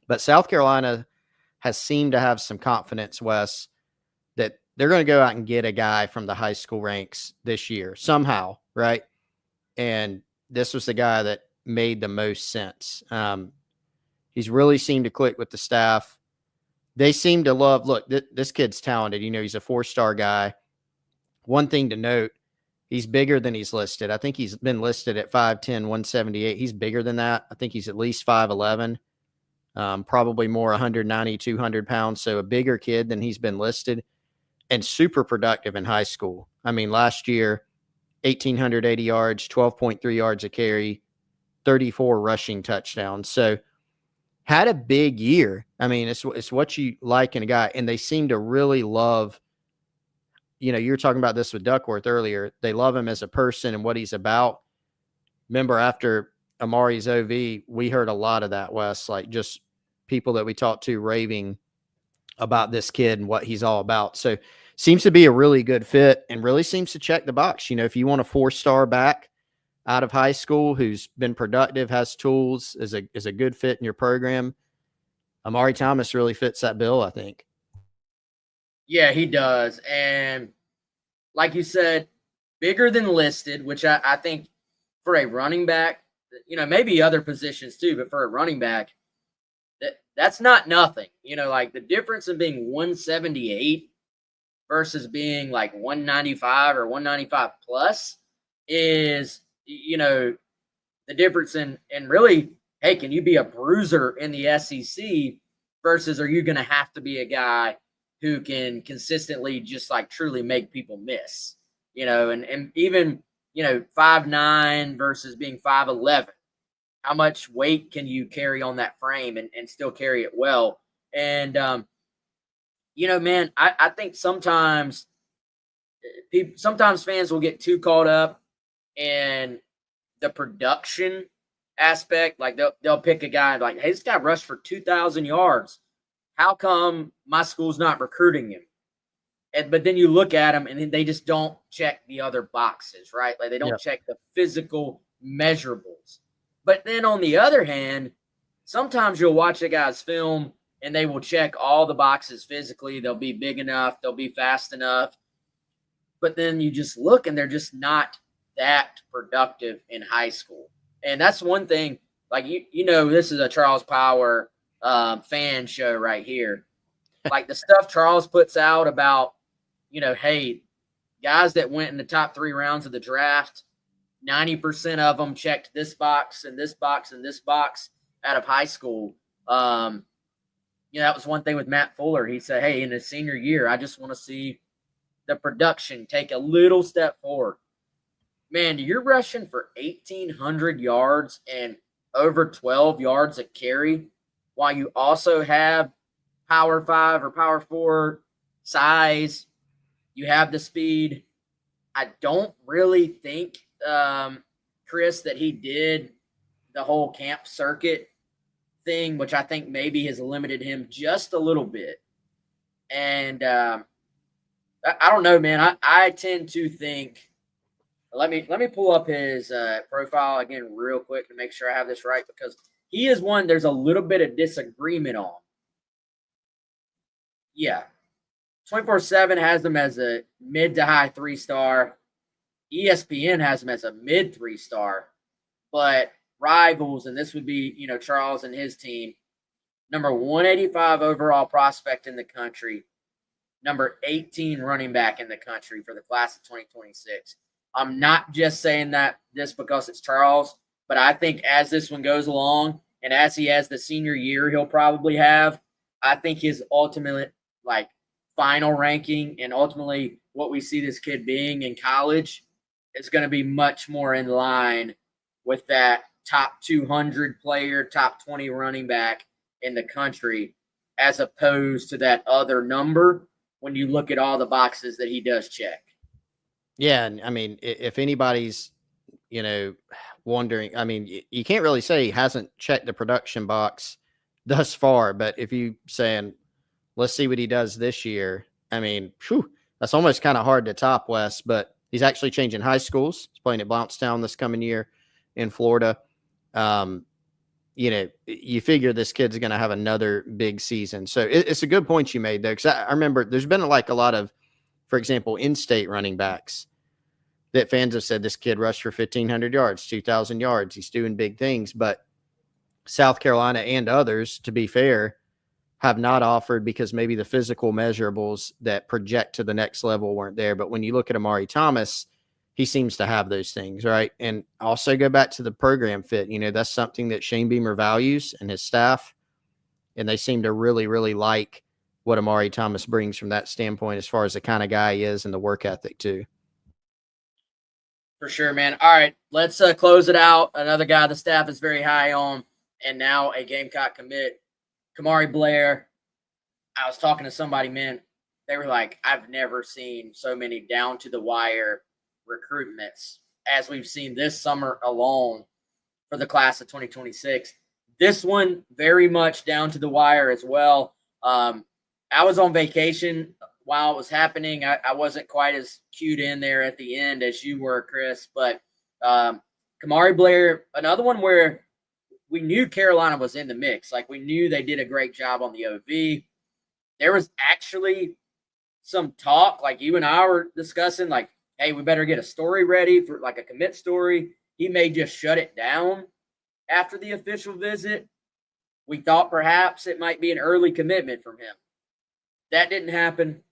But South Carolina has seemed to have some confidence, Wes, that they're going to go out and get a guy from the high school ranks this year somehow, right? And this was the guy that made the most sense. He's really seemed to click with the staff. They seem to love, look, this kid's talented. He's a 4-star guy. One thing to note, he's bigger than he's listed. I think he's been listed at 5'10", 178. He's bigger than that. I think he's at least 5'11", probably more 190, 200 pounds. So a bigger kid than he's been listed, and super productive in high school. I mean, last year, 1,880 yards, 12.3 yards a carry, 34 rushing touchdowns. So had a big year. I mean, it's what you like in a guy, and they seem to really love you were talking about this with Duckworth earlier. They love him as a person and what he's about. Remember, after Amari's OV, we heard a lot of that, Wes, like just people that we talked to raving about this kid and what he's all about. So seems to be a really good fit and really seems to check the box. If you want a 4-star back out of high school who's been productive, has tools, is a good fit in your program, Amari Thomas really fits that bill, I think. Yeah, he does. And like you said, bigger than listed, which I think for a running back, maybe other positions too, but for a running back, that's not nothing. Like the difference in being 178 versus being like 195 or 195 plus is, the difference in really, hey, can you be a bruiser in the SEC versus are you going to have to be a guy who can consistently just like truly make people miss, and even, 5'9" versus being 5'11. How much weight can you carry on that frame and still carry it well? And, man, I think sometimes fans will get too caught up in the production aspect. Like they'll pick a guy like, hey, this guy rushed for 2,000 yards. How come my school's not recruiting him? But then you look at them and they just don't check the other boxes, right? Like they don't check the physical measurables. But then on the other hand, sometimes you'll watch a guy's film and they will check all the boxes physically. They'll be big enough. They'll be fast enough. But then you just look and they're just not that productive in high school. And that's one thing. Like, this is a Charles Power fan show right here. Like the stuff Charles puts out about, hey, guys that went in the top 3 rounds of the draft, 90% of them checked this box and this box and this box out of high school. That was one thing with Matt Fuller. He said, hey, in his senior year, I just want to see the production take a little step forward. Man, you're rushing for 1,800 yards and over 12 yards a carry while you also have Power 5 or Power 4 size. You have the speed. I don't really think, Chris, that he did the whole camp circuit thing, which I think maybe has limited him just a little bit. And I don't know, man. I tend to think. Let me pull up his profile again real quick to make sure I have this right, because he is one there's a little bit of disagreement on. Yeah. 24/7 has him as a mid to high 3-star. ESPN has him as a mid 3-star. But Rivals, and this would be, Charles and his team, number 185 overall prospect in the country, number 18 running back in the country for the class of 2026. I'm not just saying that this because it's Charles, but I think as this one goes along and as he has the senior year he'll probably have, I think his ultimate, final ranking and ultimately what we see this kid being in college is going to be much more in line with that top 200 player, top 20 running back in the country, as opposed to that other number when you look at all the boxes that he does check. Yeah, and I mean, if anybody's, wondering, I mean, you can't really say he hasn't checked the production box thus far, but if you saying, let's see what he does this year, I mean, that's almost kind of hard to top, Wes, but he's actually changing high schools. He's playing at Blountstown this coming year in Florida. You figure this kid's going to have another big season. So it's a good point you made there, because I remember there's been a lot of, for example, in-state running backs that fans have said this kid rushed for 1,500 yards, 2,000 yards. He's doing big things. But South Carolina and others, to be fair, have not offered because maybe the physical measurables that project to the next level weren't there. But when you look at Amari Thomas, he seems to have those things, right? And also go back to the program fit. That's something that Shane Beamer values and his staff. And they seem to really, really like what Amari Thomas brings from that standpoint as far as the kind of guy he is and the work ethic too. For sure, man. All right, let's close it out. Another guy the staff is very high on, and now a Gamecock commit, Kamari Blair. I was talking to somebody, man. they were like, I've never seen so many down to the wire recruitments as we've seen this summer alone for the class of 2026. This one very much down to the wire as well. I was on vacation while it was happening. I wasn't quite as cued in there at the end as you were, Chris, but Kamari Blair, another one where we knew Carolina was in the mix. Like, we knew they did a great job on the OV. There was actually some talk, like you and I were discussing, like, hey, we better get a story ready for like a commit story. He may just shut it down after the official visit. We thought perhaps it might be an early commitment from him. That didn't happen.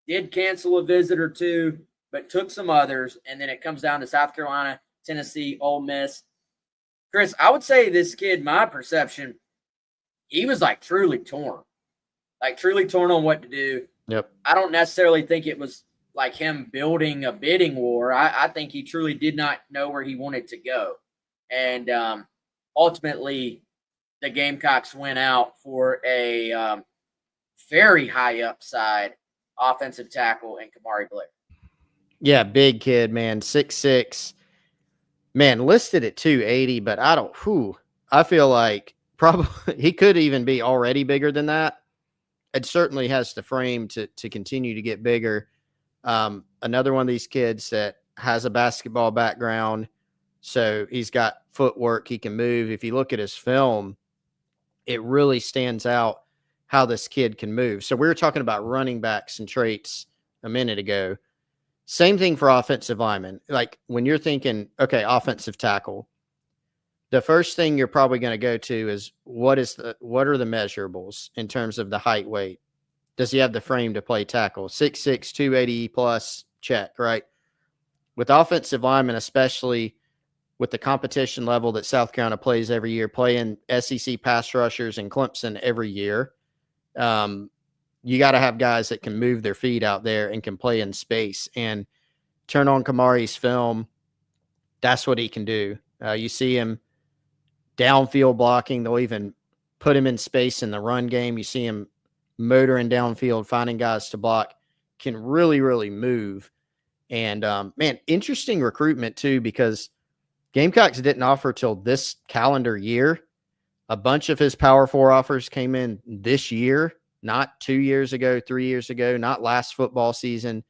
Did cancel a visit or two, but took some others. And then it comes down to South Carolina, Tennessee, Ole Miss. Chris, I would say this kid, my perception, he was like truly torn on what to do. Yep. I don't necessarily think it was like him building a bidding war. I think he truly did not know where he wanted to go. And ultimately, the Gamecocks went out for a very high upside offensive tackle in Kamari Blair. Yeah, big kid, man, 6'6". Man, listed at 280, but I feel like probably he could even be already bigger than that. It certainly has the frame to continue to get bigger. Another one of these kids that has a basketball background, so he's got footwork, he can move. If you look at his film, it really stands out how this kid can move. So we were talking about running backs and traits a minute ago. Same thing for offensive linemen. Like, when you're thinking, okay, offensive tackle, the first thing you're probably going to go to is what are the measurables in terms of the height, weight? Does he have the frame to play tackle? 6'6", 280 plus, check, right? With offensive linemen, especially with the competition level that South Carolina plays every year, playing SEC pass rushers and Clemson every year, you got to have guys that can move their feet out there and can play in space. And turn on Kamari's film, that's what he can do. You see him downfield blocking. They'll even put him in space in the run game. You see him motoring downfield, finding guys to block, can really, really move. And, man, interesting recruitment too, because Gamecocks didn't offer till this calendar year. A bunch of his Power 4 offers came in this year, not 2 years ago, 3 years ago, not last football season.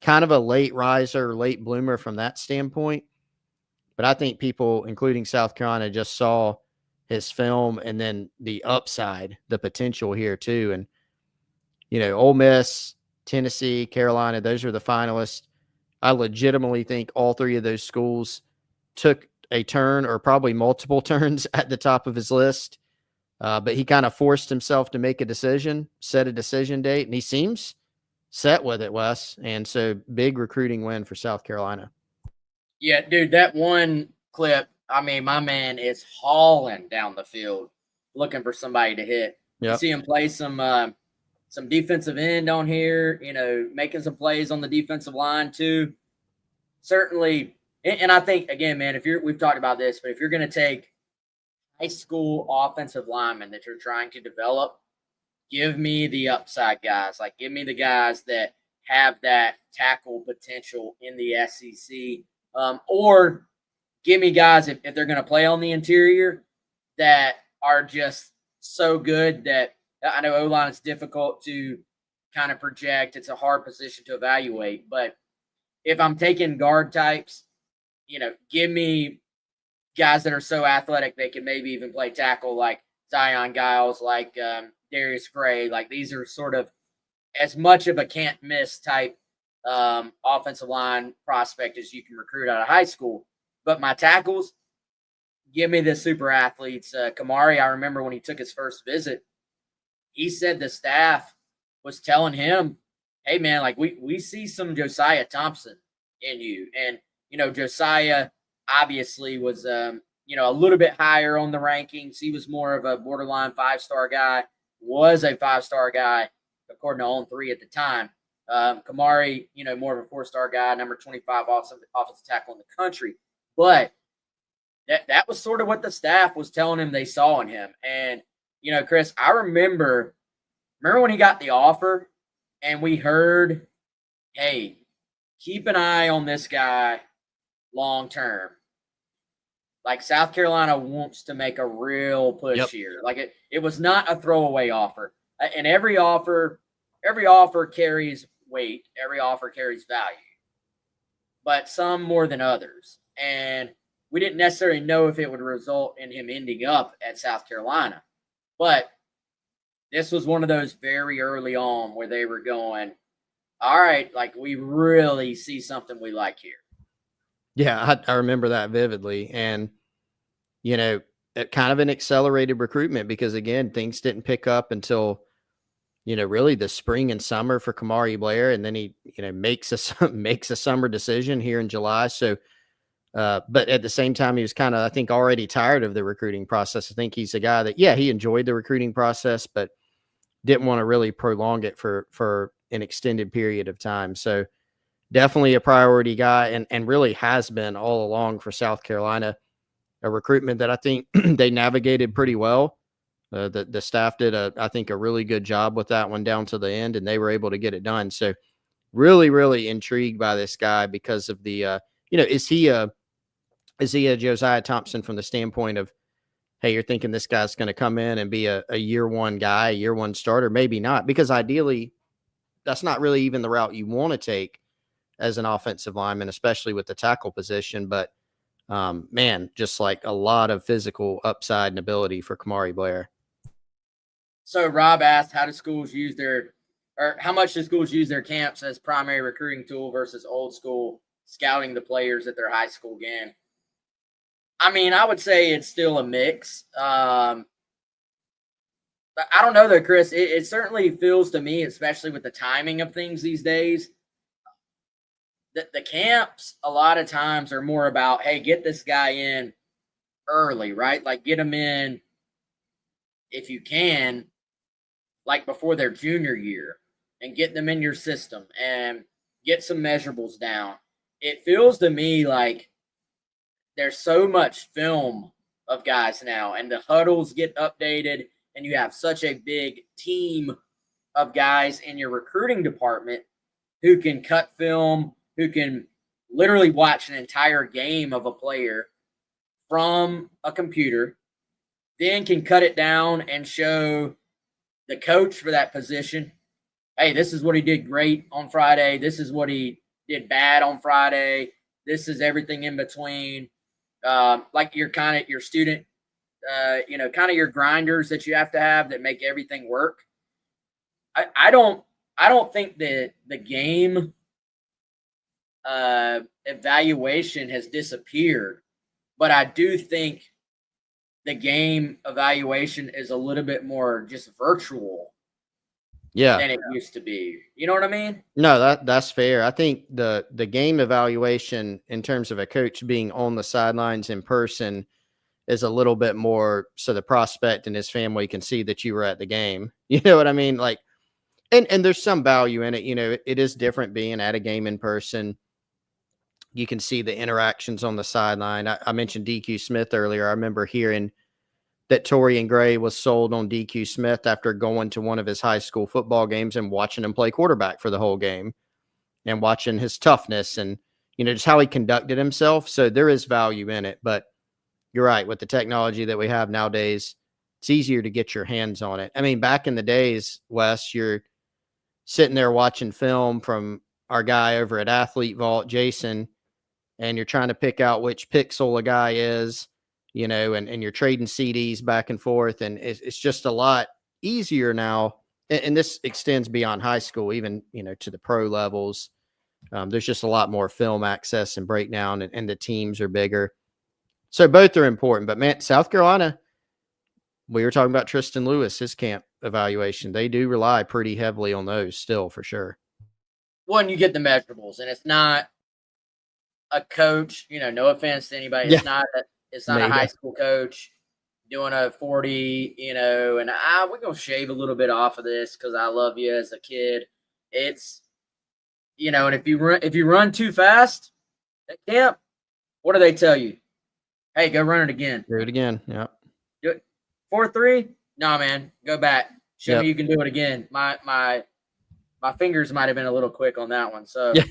Kind of a late riser, late bloomer from that standpoint. But I think people, including South Carolina, just saw his film and then the upside, the potential here too. And, you know, Ole Miss, Tennessee, Carolina, those are the finalists. I legitimately think all three of those schools took a turn or probably multiple turns at the top of his list. But he kind of forced himself to make a decision, set a decision date, and he seems set with it, Wes. And so big recruiting win for South Carolina. Yeah, dude, that one clip, I mean, my man is hauling down the field looking for somebody to hit. Yep. You see him play some defensive end on here, you know, making some plays on the defensive line too. Certainly, and I think, again, man, we've talked about this, but if you're going to take high school offensive linemen that you're trying to develop, give me the upside guys. Like, give me the guys that have that tackle potential in the SEC. Or give me guys, if they're going to play on the interior, that are just so good that I know O-line is difficult to kind of project. It's a hard position to evaluate. But if I'm taking guard types, you know, give me guys that are so athletic they can maybe even play tackle, like Zion Giles, like Darius Gray. Like, these are sort of as much of a can't miss type offensive line prospect as you can recruit out of high school. But my tackles, give me the super athletes. Kamari, I remember when he took his first visit, he said the staff was telling him, hey, man, like, we see some Josiah Thompson in you. And, you know, Josiah obviously was, you know, a little bit higher on the rankings. He was more of a borderline 5-star guy, was a 5-star guy, according to On3 at the time. Kamari, you know, more of a 4-star guy, number 25 offensive tackle in the country. But that was sort of what the staff was telling him they saw in him. And, you know, Chris, I remember when he got the offer, and we heard, hey, keep an eye on this guy long term. Like South Carolina wants to make a real push here. Like it was not a throwaway offer. And every offer carries weight. Every offer carries value. But some more than others. And we didn't necessarily know if it would result in him ending up at South Carolina. But this was one of those very early on where they were going, all right, like we really see something we like here. Yeah, I remember that vividly. And, kind of an accelerated recruitment because, again, things didn't pick up until, really the spring and summer for Kamari Blair. And then he, makes a summer decision here in July. So, but at the same time, he was kind of, I think, already tired of the recruiting process. I think he's a guy that, he enjoyed the recruiting process, but didn't want to really prolong it for an extended period of time. So definitely a priority guy and really has been all along for South Carolina, a recruitment that I think they navigated pretty well. The staff did, I think, a really good job with that one down to the end, and they were able to get it done. So really, really intrigued by this guy because of the, is he a Josiah Thompson from the standpoint of, hey, you're thinking this guy's going to come in and be a year one guy, a year one starter? Maybe not, because ideally that's not really even the route you want to take as an offensive lineman, especially with the tackle position. But man, just like a lot of physical upside and ability for Kamari Blair. So Rob asked, how much do schools use their camps as primary recruiting tool versus old school scouting the players at their high school game? I mean, I would say it's still a mix. But I don't know though, Chris. It certainly feels to me, especially with the timing of things these days, that the camps a lot of times are more about, hey, get this guy in early, right? Like get him in if you can, like before their junior year, and get them in your system and get some measurables down. It feels to me like there's so much film of guys now, and the huddles get updated, and you have such a big team of guys in your recruiting department who can cut film, who can literally watch an entire game of a player from a computer, then can cut it down and show the coach for that position, hey, this is what he did great on Friday. This is what he did bad on Friday. This is everything in between. Like your student, kind of your grinders that you have to have that make everything work. I don't think that the game evaluation has disappeared, but I do think the game evaluation is a little bit more just virtual than it used to be. You know what I mean? No, that's fair. I think the game evaluation in terms of a coach being on the sidelines in person is a little bit more so the prospect and his family can see that you were at the game. You know what I mean? Like, and there's some value in it. It is different being at a game in person. You can see the interactions on the sideline. I mentioned DQ Smith earlier. I remember hearing that Torian Gray was sold on DQ Smith after going to one of his high school football games and watching him play quarterback for the whole game and watching his toughness and, just how he conducted himself. So there is value in it, but you're right. With the technology that we have nowadays, it's easier to get your hands on it. I mean, back in the days, Wes, you're sitting there watching film from our guy over at Athlete Vault, Jason, and you're trying to pick out which pixel a guy is, and you're trading CDs back and forth. And it's just a lot easier now. And this extends beyond high school, even, to the pro levels. There's just a lot more film access and breakdown, and the teams are bigger. So both are important. But, man, South Carolina, we were talking about Triston Lewis, his camp evaluation. They do rely pretty heavily on those still, for sure. One, you get the measurables, and it's not a coach, no offense to anybody. Yeah. It's not a high school coach doing a 40, and we're going to shave a little bit off of this because I love you as a kid. It's, and if you run too fast at camp, what do they tell you? Hey, go run it again. Do it again. Yep. Do it. 4-3? No, man, go back. Show me you can do it again. My My fingers might have been a little quick on that one. So Yeah.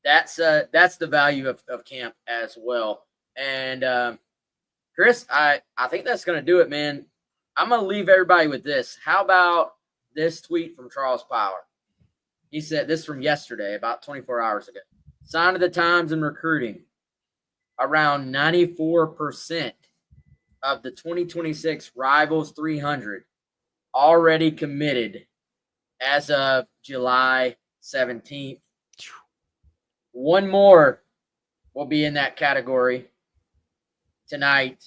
that's the value of camp as well. And Chris, I think that's going to do it, man. I'm going to leave everybody with this. How about this tweet from Charles Power? He said this from yesterday, about 24 hours ago. Sign of the times in recruiting. Around 94% of the 2026 Rivals 300 already committed as of July 17th. One more will be in that category tonight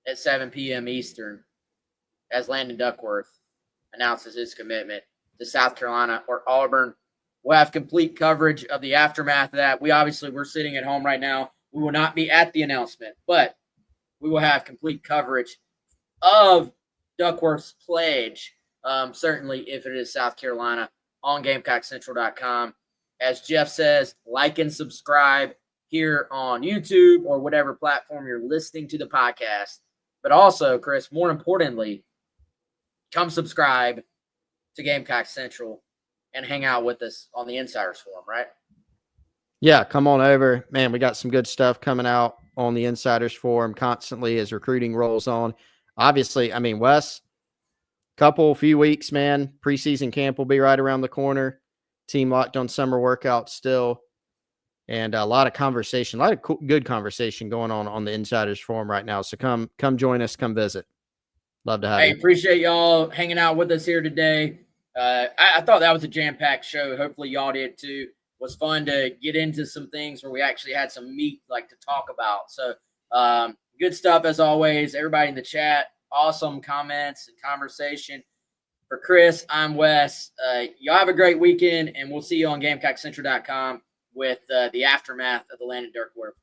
at 7 p.m. Eastern as Landon Duckworth announces his commitment to South Carolina or Auburn. We'll have complete coverage of the aftermath of that. We're sitting at home right now. We will not be at the announcement, but we will have complete coverage of Duckworth's pledge, certainly if it is South Carolina, on GamecockCentral.com. As Jeff says, like and subscribe here on YouTube or whatever platform you're listening to the podcast. But also, Chris, more importantly, come subscribe to Gamecock Central and hang out with us on the Insiders Forum, right? Yeah, come on over. Man, we got some good stuff coming out on the Insiders Forum constantly as recruiting rolls on. Obviously, I mean, Wes, few weeks, man. Preseason camp will be right around the corner. Team locked on summer workouts still. And a lot of conversation, a lot of good conversation going on the Insiders Forum right now. So come join us, come visit. Love to have you. Appreciate y'all hanging out with us here today. I thought that was a jam-packed show. Hopefully y'all did too. It was fun to get into some things where we actually had some meat to talk about. So good stuff as always. Everybody in the chat, awesome comments and conversation. For Chris, I'm Wes. Y'all have a great weekend, and we'll see you on GamecockCentral.com with the aftermath of the Landon Duckworth